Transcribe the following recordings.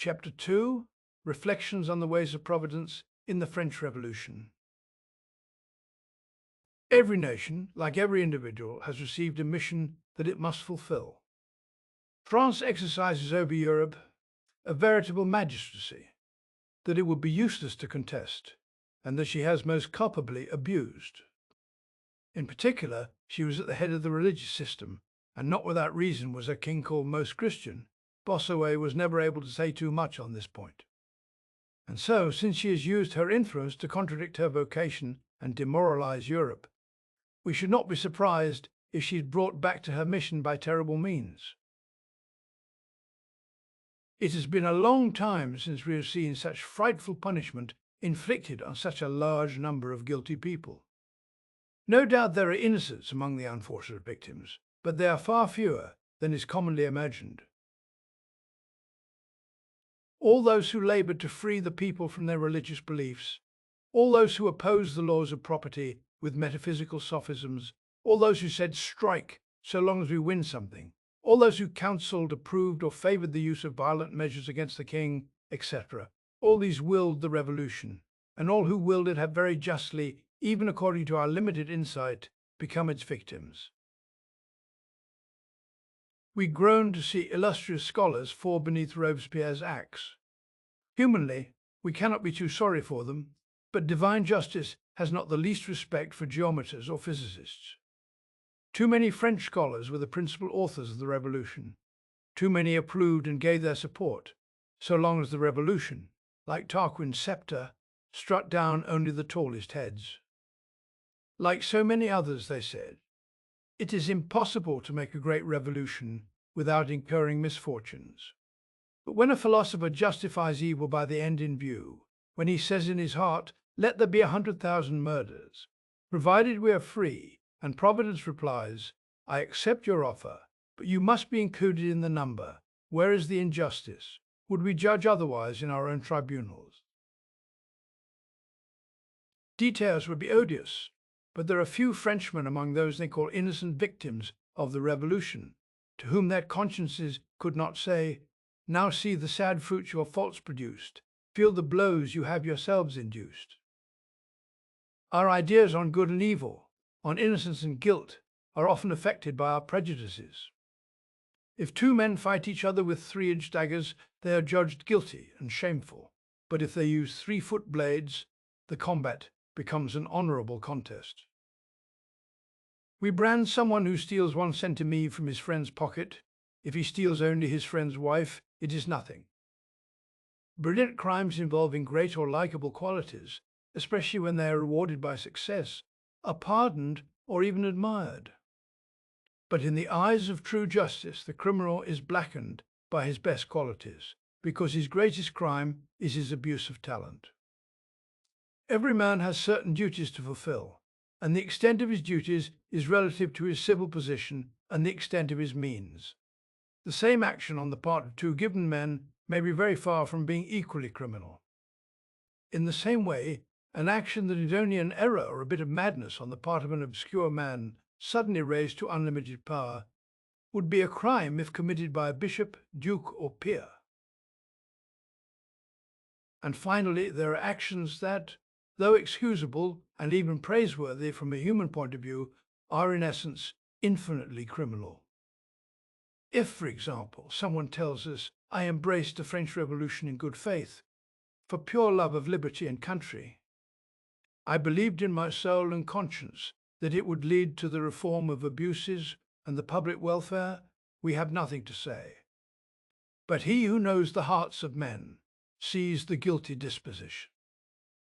Chapter 2: Reflections on the Ways of Providence in the French Revolution. Every nation, like every individual, has received a mission that it must fulfill. France exercises over Europe a veritable magistracy that it would be useless to contest, and that she has most culpably abused. In particular, she was at the head of the religious system, and not without reason was her king called Most Christian. Bossuet was never able to say too much on this point. And so, since she has used her influence to contradict her vocation and demoralize Europe, we should not be surprised if she is brought back to her mission by terrible means. It has been a long time since we have seen such frightful punishment inflicted on such a large number of guilty people. No doubt there are innocents among the unfortunate victims, but they are far fewer than is commonly imagined. All those who labored to free the people from their religious beliefs, all those who opposed the laws of property with metaphysical sophisms, all those who said strike so long as we win something, all those who counselled, approved, or favoured the use of violent measures against the king, etc., all these willed the revolution, and all who willed it have very justly, even according to our limited insight, become its victims. We groan to see illustrious scholars fall beneath Robespierre's axe. Humanly, we cannot be too sorry for them, but divine justice has not the least respect for geometers or physicists. Too many French scholars were the principal authors of the revolution. Too many approved and gave their support, so long as the revolution, like Tarquin's sceptre, struck down only the tallest heads. Like so many others, they said, it is impossible to make a great revolution without incurring misfortunes. But when a philosopher justifies evil by the end in view, when he says in his heart, "Let there be 100,000 murders, provided we are free," and Providence replies, "I accept your offer, but you must be included in the number. Where is the injustice? Would we judge otherwise in our own tribunals?" Details would be odious, but there are few Frenchmen among those they call innocent victims of the revolution, to whom their consciences could not say, "Now see the sad fruits your faults produced. Feel the blows you have yourselves induced." Our ideas on good and evil, on innocence and guilt, are often affected by our prejudices. If two men fight each other with 3-inch daggers, they are judged guilty and shameful. But if they use 3-foot blades, the combat becomes an honorable contest. We brand someone who steals 1 centime from his friend's pocket. If he steals only his friend's wife, it is nothing. Brilliant crimes involving great or likable qualities, especially when they are rewarded by success, are pardoned or even admired. But in the eyes of true justice, the criminal is blackened by his best qualities, because his greatest crime is his abuse of talent. Every man has certain duties to fulfill, and the extent of his duties is relative to his civil position and the extent of his means. The same action on the part of 2 given men may be very far from being equally criminal. In the same way, an action that is only an error or a bit of madness on the part of an obscure man suddenly raised to unlimited power would be a crime if committed by a bishop, duke, or peer. And finally, there are actions that, though excusable and even praiseworthy from a human point of view, are in essence infinitely criminal. If, for example, someone tells us, "I embraced the French Revolution in good faith, for pure love of liberty and country. I believed in my soul and conscience that it would lead to the reform of abuses and the public welfare," we have nothing to say. But he who knows the hearts of men sees the guilty disposition.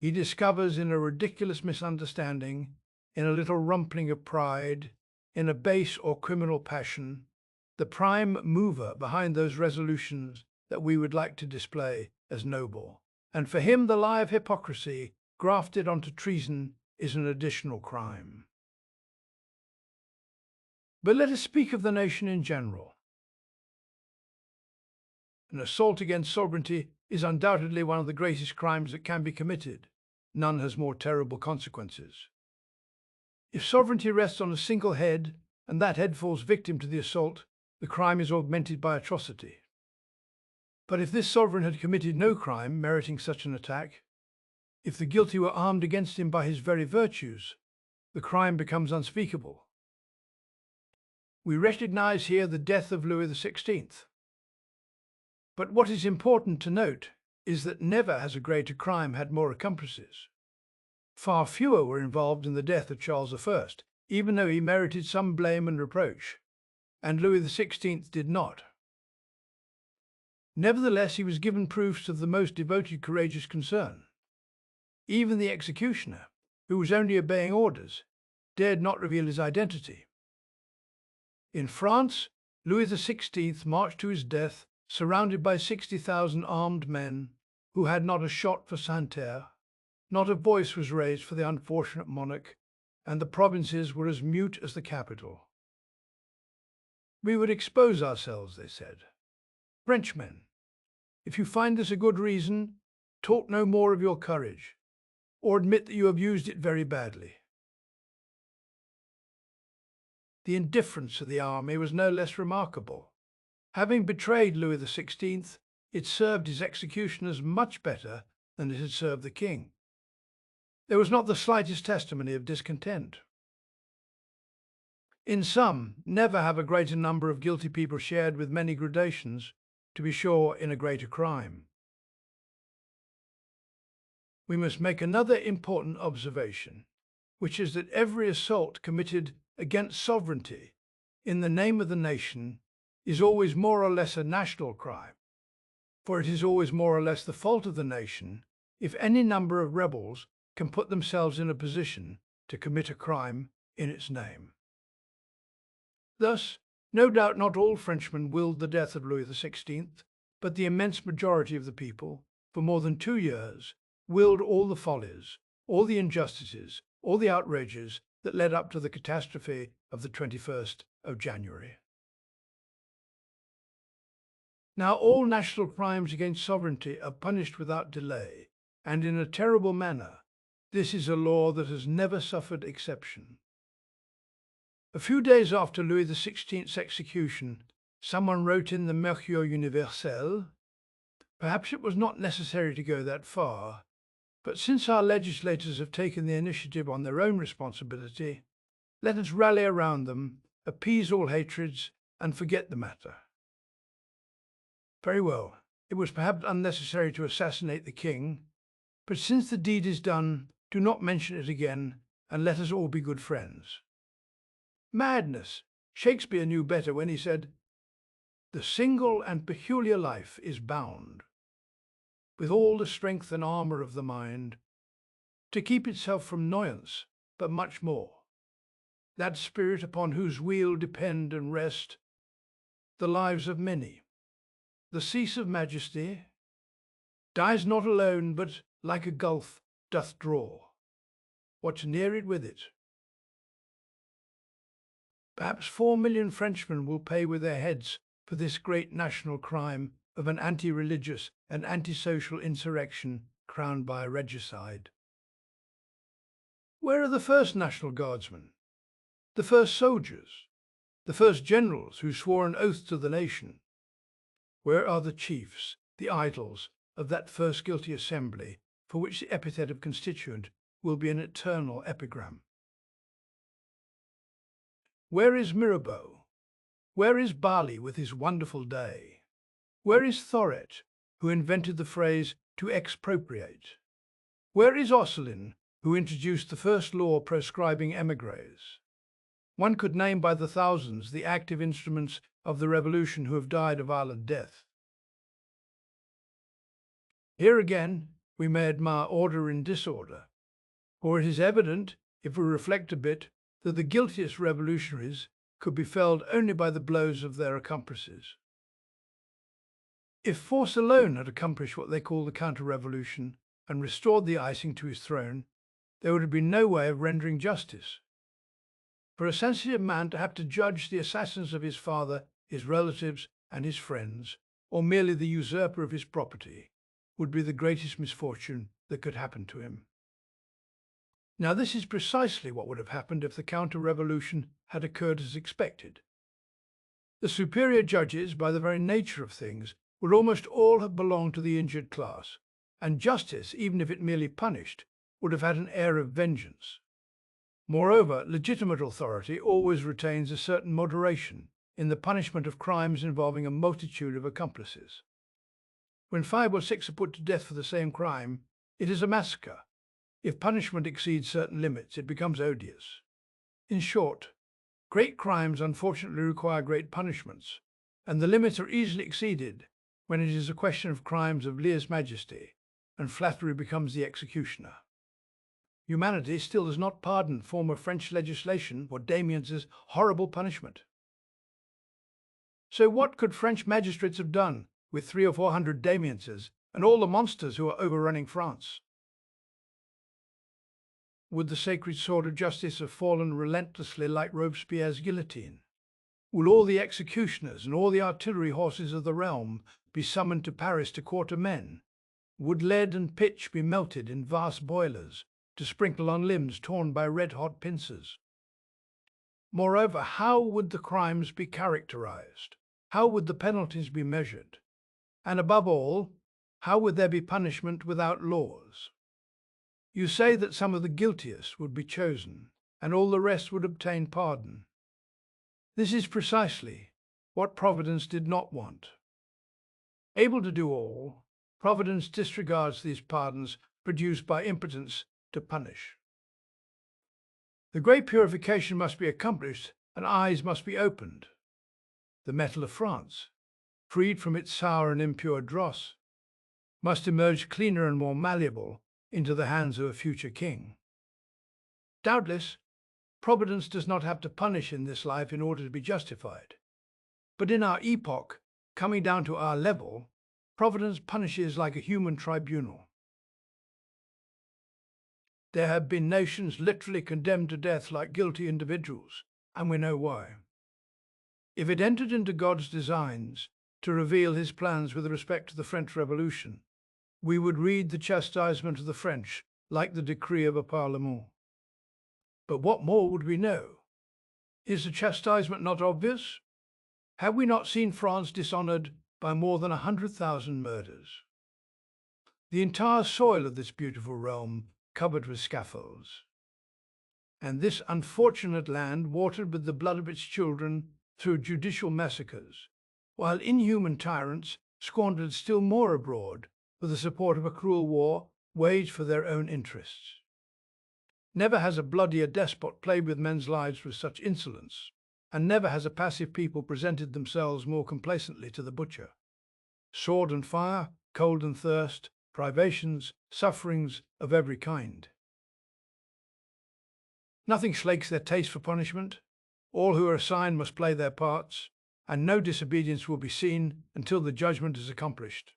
He discovers in a ridiculous misunderstanding, in a little rumpling of pride, in a base or criminal passion, the prime mover behind those resolutions that we would like to display as noble. And for him the lie of hypocrisy grafted onto treason is an additional crime. But let us speak of the nation in general. An assault against sovereignty is undoubtedly one of the greatest crimes that can be committed. None has more terrible consequences. If sovereignty rests on a single head, and that head falls victim to the assault, the crime is augmented by atrocity. But if this sovereign had committed no crime meriting such an attack, if the guilty were armed against him by his very virtues, the crime becomes unspeakable. We recognize here the death of Louis XVI. But what is important to note is that never has a greater crime had more accomplices. Far fewer were involved in the death of Charles I, even though he merited some blame and reproach, and Louis XVI did not. Nevertheless, he was given proofs of the most devoted, courageous concern. Even the executioner, who was only obeying orders, dared not reveal his identity. In France, Louis XVI marched to his death surrounded by 60,000 armed men who had not a shot for Santerre, not a voice was raised for the unfortunate monarch, and the provinces were as mute as the capital. We would expose ourselves, they said. Frenchmen, if you find this a good reason, talk no more of your courage, or admit that you have used it very badly. The indifference of the army was no less remarkable. Having betrayed Louis XVI, it served his executioners much better than it had served the king. There was not the slightest testimony of discontent. In sum, never have a greater number of guilty people shared with many gradations, to be sure, in a greater crime. We must make another important observation, which is that every assault committed against sovereignty in the name of the nation is always more or less a national crime, for it is always more or less the fault of the nation if any number of rebels can put themselves in a position to commit a crime in its name. Thus, no doubt not all Frenchmen willed the death of Louis XVI, but the immense majority of the people, for more than 2 years, willed all the follies, all the injustices, all the outrages that led up to the catastrophe of the 21st of January. Now all national crimes against sovereignty are punished without delay, and in a terrible manner. This is a law that has never suffered exception. A few days after Louis XVI's execution, someone wrote in the Mercure Universel, "Perhaps it was not necessary to go that far, but since our legislators have taken the initiative on their own responsibility, let us rally around them, appease all hatreds, and forget the matter." Very well, it was perhaps unnecessary to assassinate the king, but since the deed is done, do not mention it again, and let us all be good friends. Madness! Shakespeare knew better when he said, "The single and peculiar life is bound, with all the strength and armour of the mind, to keep itself from annoyance, but much more. That spirit upon whose weal depend and rest the lives of many. The cease of majesty dies not alone, but like a gulf doth draw what's near it with it." Perhaps 4 million Frenchmen will pay with their heads for this great national crime of an anti-religious and anti-social insurrection crowned by a regicide. Where are the first National Guardsmen, the first soldiers, the first generals who swore an oath to the nation? Where are the chiefs, the idols of that first guilty assembly, for which the epithet of constituent will be an eternal epigram? Where is Mirabeau? Where is Bali with his wonderful day? Where is Thoret, who invented the phrase to expropriate? Where is Osselin, who introduced the first law proscribing émigrés? One could name by the thousands the active instruments of the revolution who have died a violent death. Here again we may admire order in disorder, for it is evident, if we reflect a bit, that the guiltiest revolutionaries could be felled only by the blows of their accomplices. If force alone had accomplished what they call the counter-revolution and restored the icing to his throne, there would have been no way of rendering justice. For a sensitive man to have to judge the assassins of his father, his relatives, and his friends, or merely the usurper of his property, would be the greatest misfortune that could happen to him. Now this is precisely what would have happened if the counter-revolution had occurred as expected. The superior judges, by the very nature of things, would almost all have belonged to the injured class, and justice, even if it merely punished, would have had an air of vengeance. Moreover, legitimate authority always retains a certain moderation in the punishment of crimes involving a multitude of accomplices. When 5 or 6 are put to death for the same crime, it is a massacre. If punishment exceeds certain limits, it becomes odious. In short, great crimes unfortunately require great punishments, and the limits are easily exceeded when it is a question of crimes of lèse-majesté, and flattery becomes the executioner. Humanity still does not pardon former French legislation for Damiens' horrible punishment. So what could French magistrates have done with 300 or 400 Damienses and all the monsters who are overrunning France? Would the sacred sword of justice have fallen relentlessly like Robespierre's guillotine? Will all the executioners and all the artillery horses of the realm be summoned to Paris to quarter men? Would lead and pitch be melted in vast boilers to sprinkle on limbs torn by red-hot pincers? Moreover, how would the crimes be characterized? How would the penalties be measured? And above all, how would there be punishment without laws? You say that some of the guiltiest would be chosen, and all the rest would obtain pardon. This is precisely what Providence did not want. Able to do all, Providence disregards these pardons produced by impotence to punish. The great purification must be accomplished, and eyes must be opened. The metal of France, freed from its sour and impure dross, must emerge cleaner and more malleable into the hands of a future king. Doubtless, Providence does not have to punish in this life in order to be justified. But in our epoch, coming down to our level, Providence punishes like a human tribunal. There have been nations literally condemned to death like guilty individuals, and we know why. If it entered into God's designs to reveal his plans with respect to the French Revolution, we would read the chastisement of the French like the decree of a Parlement. But what more would we know? Is the chastisement not obvious? Have we not seen France dishonored by more than 100,000 murders? The entire soil of this beautiful realm covered with scaffolds. And this unfortunate land watered with the blood of its children through judicial massacres, while inhuman tyrants squandered still more abroad with the support of a cruel war waged for their own interests. Never has a bloodier despot played with men's lives with such insolence, and never has a passive people presented themselves more complacently to the butcher. Sword and fire, cold and thirst, privations, sufferings of every kind. Nothing slakes their taste for punishment. All who are assigned must play their parts, and no disobedience will be seen until the judgment is accomplished.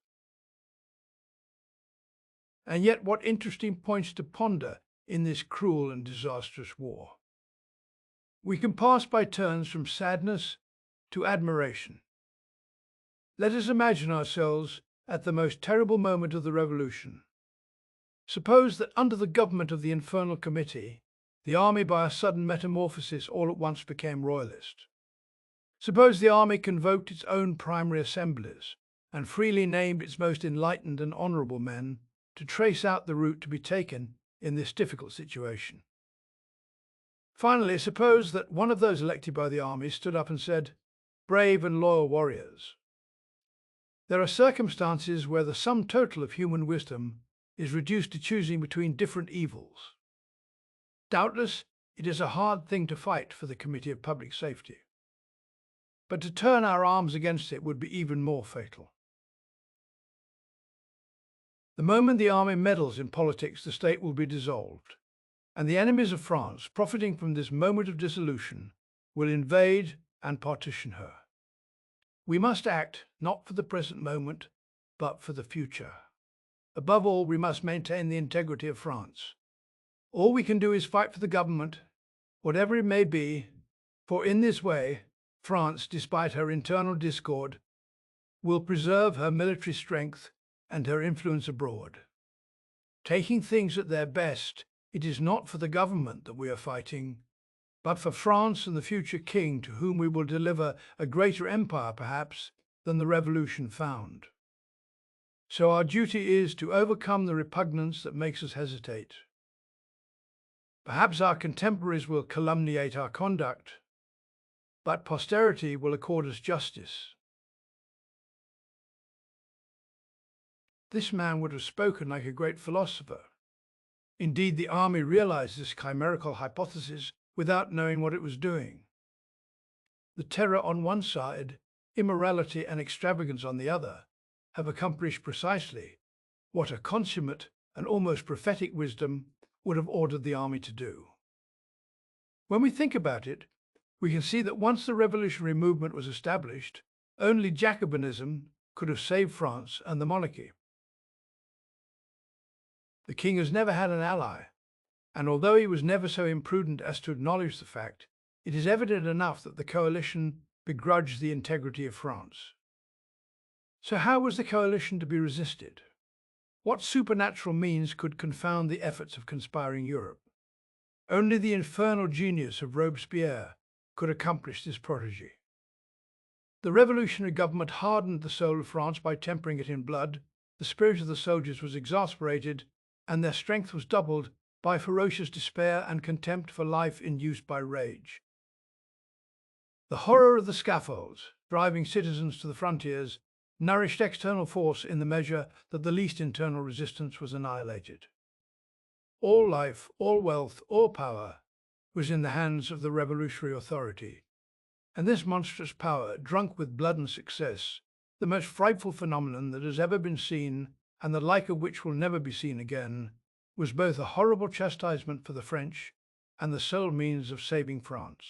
And yet what interesting points to ponder in this cruel and disastrous war. We can pass by turns from sadness to admiration. Let us imagine ourselves at the most terrible moment of the revolution. Suppose that under the government of the Infernal Committee, the army by a sudden metamorphosis all at once became royalist. Suppose the army convoked its own primary assemblies and freely named its most enlightened and honourable men to trace out the route to be taken in this difficult situation. Finally, suppose that one of those elected by the army stood up and said, "Brave and loyal warriors, there are circumstances where the sum total of human wisdom is reduced to choosing between different evils. Doubtless, it is a hard thing to fight for the Committee of Public Safety, but to turn our arms against it would be even more fatal. The moment the army meddles in politics, the state will be dissolved, and the enemies of France, profiting from this moment of dissolution, will invade and partition her. We must act not for the present moment, but for the future. Above all, we must maintain the integrity of France. All we can do is fight for the government, whatever it may be, for in this way, France, despite her internal discord, will preserve her military strength and her influence abroad. Taking things at their best, it is not for the government that we are fighting, but for France and the future king to whom we will deliver a greater empire, perhaps, than the revolution found. So our duty is to overcome the repugnance that makes us hesitate. Perhaps our contemporaries will calumniate our conduct, but posterity will accord us justice. This man would have spoken like a great philosopher. Indeed, the army realized this chimerical hypothesis without knowing what it was doing. The terror on one side, immorality and extravagance on the other, have accomplished precisely what a consummate and almost prophetic wisdom would have ordered the army to do. When we think about it, we can see that once the revolutionary movement was established, only Jacobinism could have saved France and the monarchy. The king has never had an ally, and although he was never so imprudent as to acknowledge the fact, it is evident enough that the coalition begrudged the integrity of France. So how was the coalition to be resisted? What supernatural means could confound the efforts of conspiring Europe? Only the infernal genius of Robespierre could accomplish this prodigy. The revolutionary government hardened the soul of France by tempering it in blood, the spirit of the soldiers was exasperated, and their strength was doubled by ferocious despair and contempt for life induced by rage. The horror of the scaffolds, driving citizens to the frontiers, nourished external force in the measure that the least internal resistance was annihilated. All life, all wealth, all power was in the hands of the revolutionary authority, and this monstrous power, drunk with blood and success, the most frightful phenomenon that has ever been seen, and the like of which will never be seen again, was both a horrible chastisement for the French and the sole means of saving France.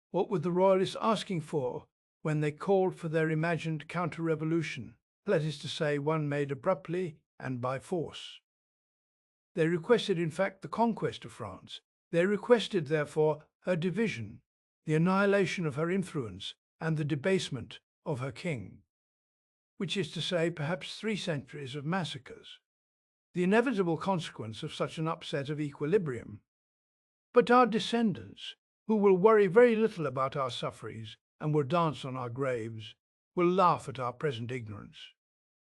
What were the royalists asking for when they called for their imagined counter-revolution, that is to say, one made abruptly and by force? They requested, in fact, the conquest of France. They requested, therefore, her division, the annihilation of her influence, and the debasement of her king, which is to say, perhaps 3 centuries of massacres, the inevitable consequence of such an upset of equilibrium. But our descendants, who will worry very little about our sufferings and will dance on our graves, will laugh at our present ignorance.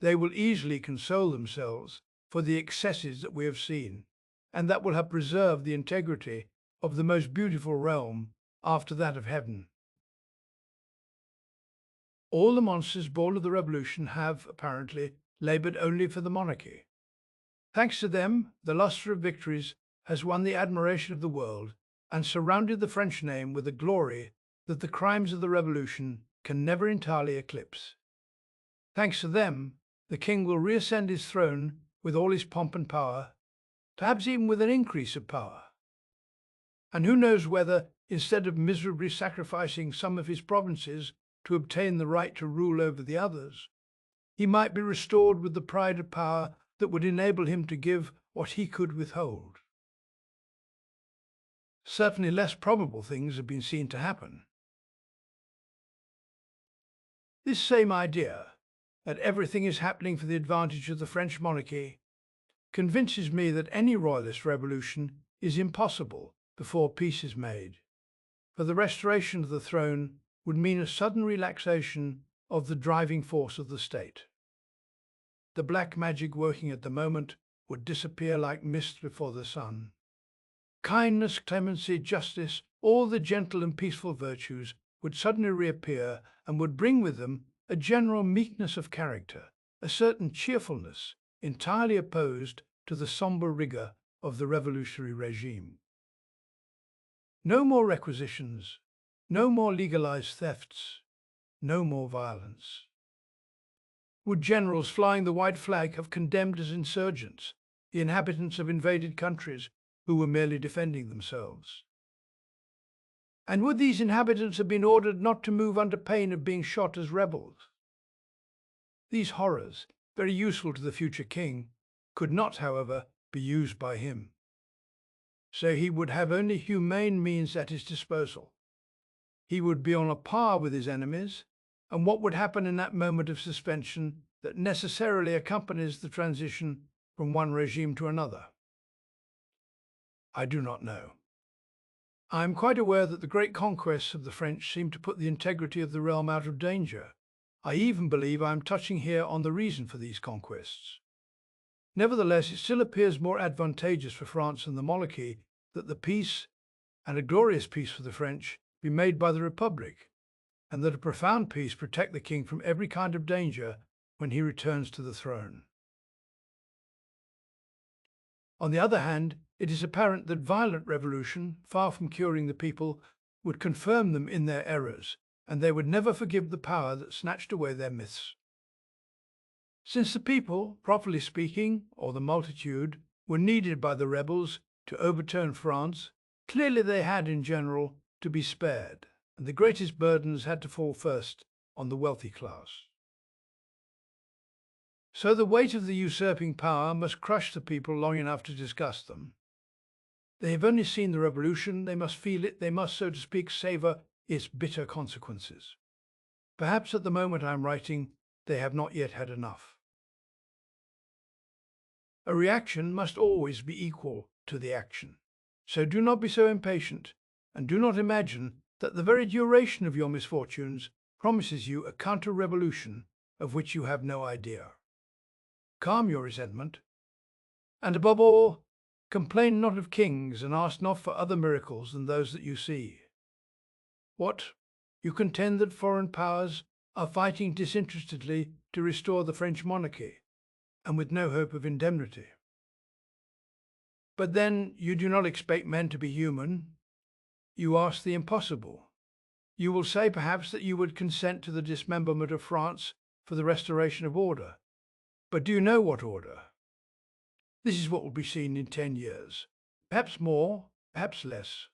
They will easily console themselves for the excesses that we have seen, and that will have preserved the integrity of the most beautiful realm after that of heaven. All the monsters born of the revolution have, apparently, labored only for the monarchy. Thanks to them, the lustre of victories has won the admiration of the world and surrounded the French name with a glory that the crimes of the revolution can never entirely eclipse. Thanks to them, the king will reascend his throne with all his pomp and power, perhaps even with an increase of power. And who knows whether, instead of miserably sacrificing some of his provinces to obtain the right to rule over the others, he might be restored with the pride of power that would enable him to give what he could withhold. Certainly less probable things have been seen to happen. This same idea, that everything is happening for the advantage of the French monarchy, convinces me that any royalist revolution is impossible before peace is made, for the restoration of the throne would mean a sudden relaxation of the driving force of the state. The black magic working at the moment would disappear like mist before the sun. Kindness, clemency, justice, all the gentle and peaceful virtues would suddenly reappear and would bring with them a general meekness of character, a certain cheerfulness entirely opposed to the sombre rigor of the revolutionary regime. No more requisitions, no more legalized thefts, no more violence. Would generals flying the white flag have condemned as insurgents the inhabitants of invaded countries who were merely defending themselves? And would these inhabitants have been ordered not to move under pain of being shot as rebels? These horrors, very useful to the future king, could not, however, be used by him. So he would have only humane means at his disposal. He would be on a par with his enemies, and what would happen in that moment of suspension that necessarily accompanies the transition from one regime to another? I do not know. I am quite aware that the great conquests of the French seem to put the integrity of the realm out of danger, I even believe I am touching here on the reason for these conquests. Nevertheless, it still appears more advantageous for France and the monarchy that the peace, and a glorious peace for the French, be made by the Republic, and that a profound peace protect the king from every kind of danger when he returns to the throne. On the other hand, it is apparent that violent revolution, far from curing the people, would confirm them in their errors, and they would never forgive the power that snatched away their myths. Since the people, properly speaking, or the multitude, were needed by the rebels to overturn France, clearly they had, in general, to be spared, and the greatest burdens had to fall first on the wealthy class. So the weight of the usurping power must crush the people long enough to disgust them. They have only seen the revolution, they must feel it, they must, so to speak, savour its bitter consequences. Perhaps at the moment I am writing, they have not yet had enough. A reaction must always be equal to the action. So do not be so impatient, and do not imagine that the very duration of your misfortunes promises you a counter-revolution of which you have no idea. Calm your resentment, and above all, complain not of kings, and ask not for other miracles than those that you see. What? You contend that foreign powers are fighting disinterestedly to restore the French monarchy, and with no hope of indemnity. But then you do not expect men to be human. You ask the impossible. You will say perhaps that you would consent to the dismemberment of France for the restoration of order. But do you know what order? This is what will be seen in 10 years. Perhaps more, perhaps less.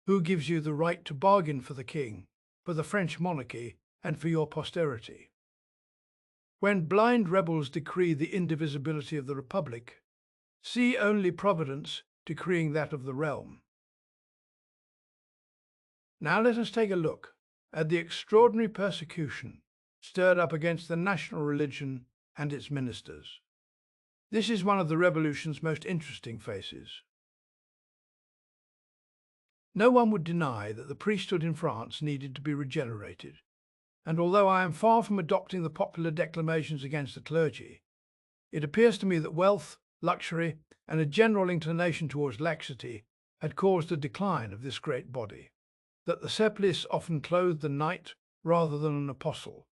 Who gives you the right to bargain for the king, for the French monarchy, and for your posterity? When blind rebels decree the indivisibility of the Republic, see only Providence decreeing that of the realm. Now let us take a look at the extraordinary persecution stirred up against the national religion and its ministers. This is one of the revolution's most interesting phases. No one would deny that the priesthood in France needed to be regenerated, and although I am far from adopting the popular declamations against the clergy, it appears to me that wealth, luxury, and a general inclination towards laxity had caused the decline of this great body, that the surplice often clothed a knight rather than an apostle,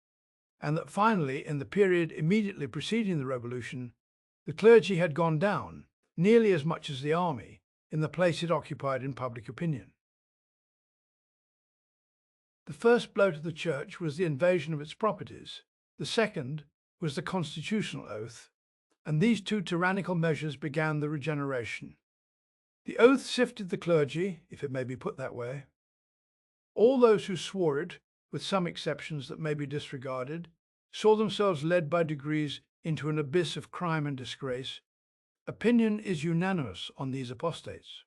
and that finally, in the period immediately preceding the Revolution, the clergy had gone down nearly as much as the army in the place it occupied in public opinion. The first blow to the Church was the invasion of its properties. The second was the constitutional oath, and these two tyrannical measures began the regeneration. The oath sifted the clergy, if it may be put that way. All those who swore it, with some exceptions that may be disregarded, saw themselves led by degrees into an abyss of crime and disgrace. Opinion is unanimous on these apostates.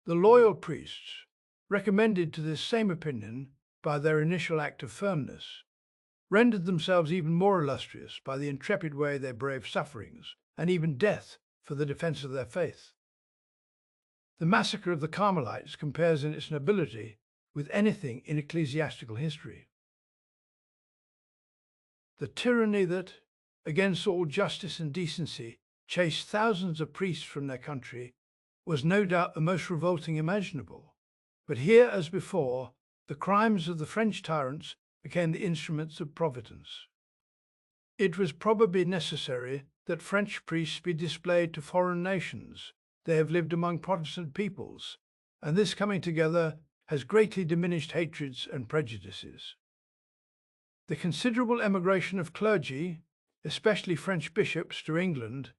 The loyal priests, recommended to this same opinion by their initial act of firmness, rendered themselves even more illustrious by the intrepid way they braved sufferings and even death for the defense of their faith. The massacre of the Carmelites compares in its nobility with anything in ecclesiastical history. The tyranny that, against all justice and decency, chased thousands of priests from their country was no doubt the most revolting imaginable. But here, as before, the crimes of the French tyrants became the instruments of Providence. It was probably necessary that French priests be displayed to foreign nations. They have lived among Protestant peoples, and this coming together has greatly diminished hatreds and prejudices. The considerable emigration of clergy, especially French bishops, to England,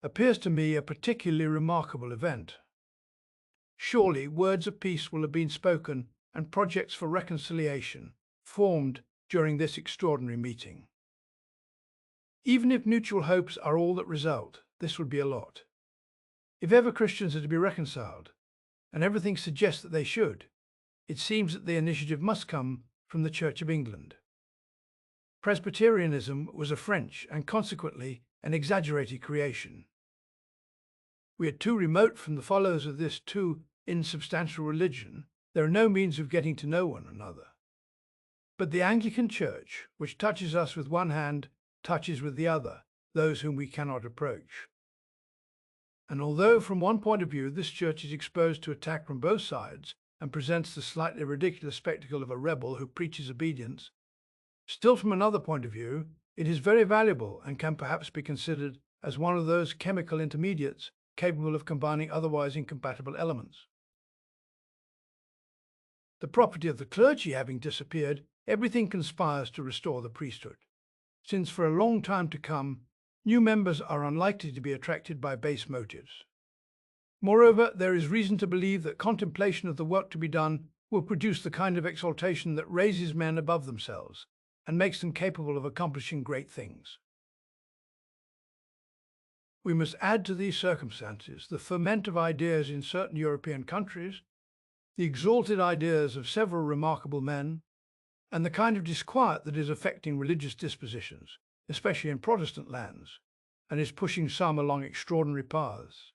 appears to me a particularly remarkable event. Surely words of peace will have been spoken and projects for reconciliation formed during this extraordinary meeting. Even if mutual hopes are all that result, this would be a lot. If ever Christians are to be reconciled, and everything suggests that they should, it seems that the initiative must come from the Church of England. Presbyterianism was a French and consequently an exaggerated creation. We are too remote from the followers of this too insubstantial religion. There are no means of getting to know one another. But the Anglican Church, which touches us with one hand, touches with the other those whom we cannot approach. And although from one point of view this church is exposed to attack from both sides and presents the slightly ridiculous spectacle of a rebel who preaches obedience, still from another point of view it is very valuable and can perhaps be considered as one of those chemical intermediates capable of combining otherwise incompatible elements. The property of the clergy having disappeared, everything conspires to restore the priesthood, since for a long time to come new members are unlikely to be attracted by base motives. Moreover, there is reason to believe that contemplation of the work to be done will produce the kind of exaltation that raises men above themselves and makes them capable of accomplishing great things. We must add to these circumstances the ferment of ideas in certain European countries, the exalted ideas of several remarkable men, and the kind of disquiet that is affecting religious dispositions, especially in Protestant lands, and is pushing some along extraordinary paths.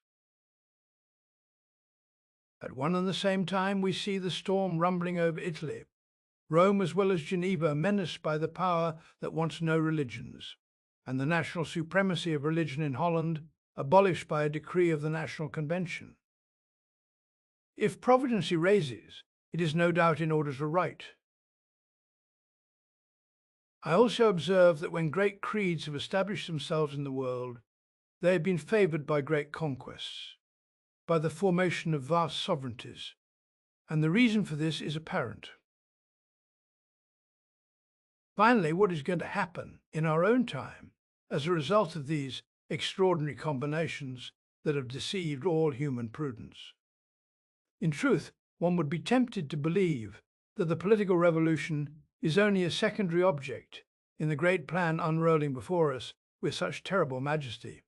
At one and the same time we see the storm rumbling over Italy, Rome as well as Geneva menaced by the power that wants no religions, and the national supremacy of religion in Holland abolished by a decree of the National Convention. If Providence erases, it is no doubt in order to right. I also observe that when great creeds have established themselves in the world, they have been favoured by great conquests, by the formation of vast sovereignties, and the reason for this is apparent. Finally, what is going to happen in our own time as a result of these extraordinary combinations that have deceived all human prudence? In truth, one would be tempted to believe that the political revolution is only a secondary object in the great plan unrolling before us with such terrible majesty.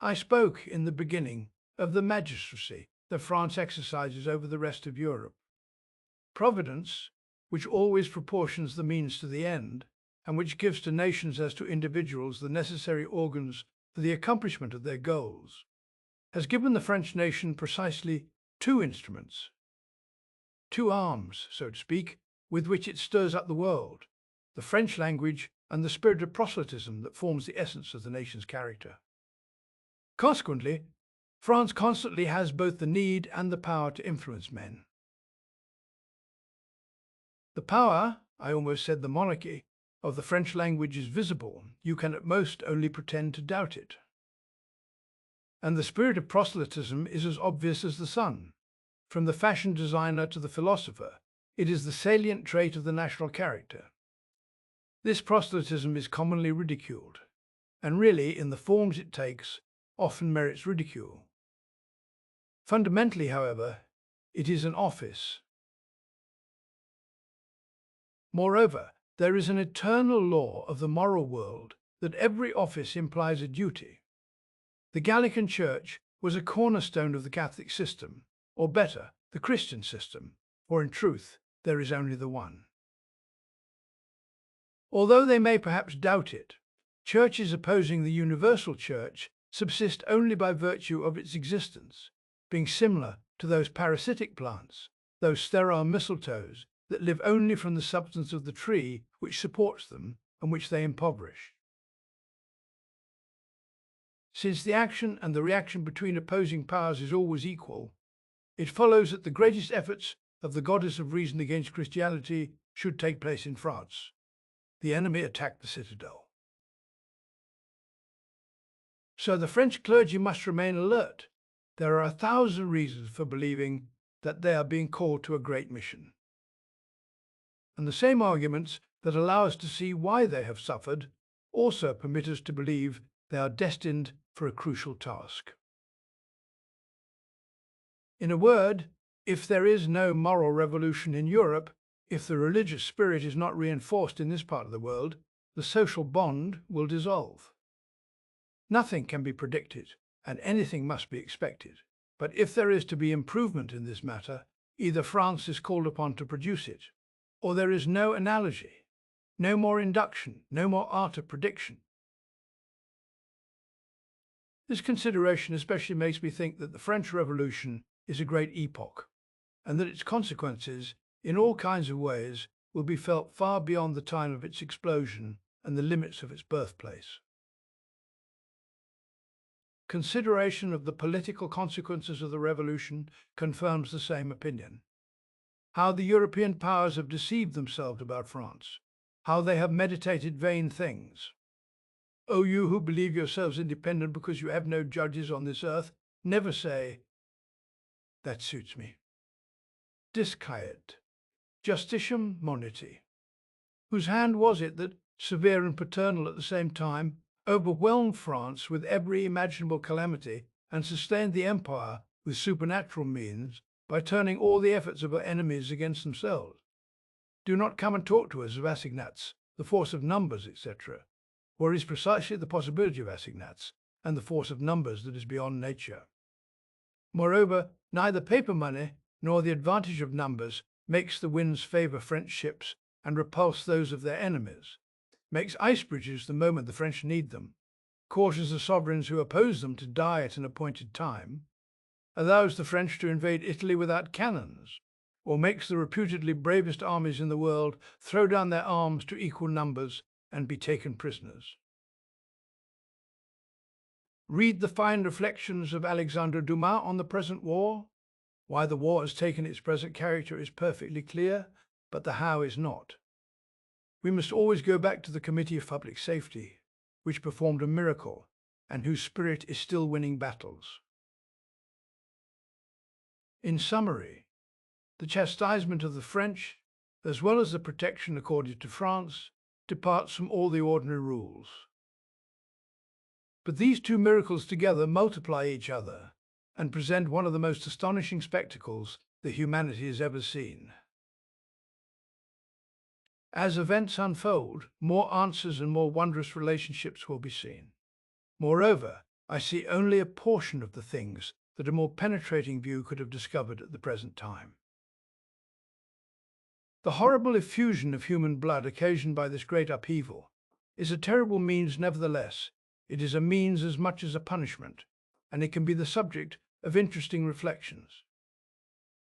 I spoke in the beginning of the magistracy that France exercises over the rest of Europe. Providence, which always proportions the means to the end, and which gives to nations as to individuals the necessary organs for the accomplishment of their goals, has given the French nation precisely two instruments, two arms, so to speak, with which it stirs up the world, the French language and the spirit of proselytism that forms the essence of the nation's character. Consequently, France constantly has both the need and the power to influence men. The power, I almost said the monarchy, of the French language is visible. You can at most only pretend to doubt it. And the spirit of proselytism is as obvious as the sun. From the fashion designer to the philosopher, it is the salient trait of the national character. This proselytism is commonly ridiculed, and really, in the forms it takes, often merits ridicule. Fundamentally, however, it is an office. Moreover, there is an eternal law of the moral world that every office implies a duty. The Gallican Church was a cornerstone of the Catholic system, or better, the Christian system, for in truth there is only the one. Although they may perhaps doubt it, churches opposing the universal church subsist only by virtue of its existence, being similar to those parasitic plants, those sterile mistletoes that live only from the substance of the tree which supports them and which they impoverish. Since the action and the reaction between opposing powers is always equal, it follows that the greatest efforts of the goddess of reason against Christianity should take place in France. The enemy attacked the citadel. So the French clergy must remain alert. There are 1,000 reasons for believing that they are being called to a great mission. And the same arguments that allow us to see why they have suffered also permit us to believe they are destined for a crucial task. In a word, if there is no moral revolution in Europe, if the religious spirit is not reinforced in this part of the world, the social bond will dissolve. Nothing can be predicted, and anything must be expected. But if there is to be improvement in this matter, either France is called upon to produce it, or there is no analogy, no more induction, no more art of prediction. This consideration especially makes me think that the French Revolution is a great epoch, and that its consequences in all kinds of ways, will be felt far beyond the time of its explosion and the limits of its birthplace. Consideration of the political consequences of the revolution confirms the same opinion. How the European powers have deceived themselves about France, how they have meditated vain things. O you who believe yourselves independent because you have no judges on this earth, never say, "That suits me." Disquiet, justitium moniti. Whose hand was it that, severe and paternal at the same time, overwhelmed France with every imaginable calamity and sustained the empire with supernatural means by turning all the efforts of her enemies against themselves? Do not come and talk to us of assignats, the force of numbers, etc., for it is precisely the possibility of assignats and the force of numbers that is beyond nature. Moreover, neither paper money nor the advantage of numbers makes the winds favor French ships and repulse those of their enemies, makes ice bridges the moment the French need them, causes the sovereigns who oppose them to die at an appointed time, allows the French to invade Italy without cannons, or makes the reputedly bravest armies in the world throw down their arms to equal numbers and be taken prisoners. Read the fine reflections of Alexandre Dumas on the present war. Why the war has taken its present character is perfectly clear, but the how is not. We must always go back to the Committee of Public Safety, which performed a miracle and whose spirit is still winning battles. In summary, the chastisement of the French, as well as the protection accorded to France, departs from all the ordinary rules. But these two miracles together multiply each other and present one of the most astonishing spectacles that humanity has ever seen. As events unfold, more answers and more wondrous relationships will be seen. Moreover, I see only a portion of the things that a more penetrating view could have discovered at the present time. The horrible effusion of human blood occasioned by this great upheaval is a terrible means nevertheless. It is a means as much as a punishment, and it can be the subject of interesting reflections.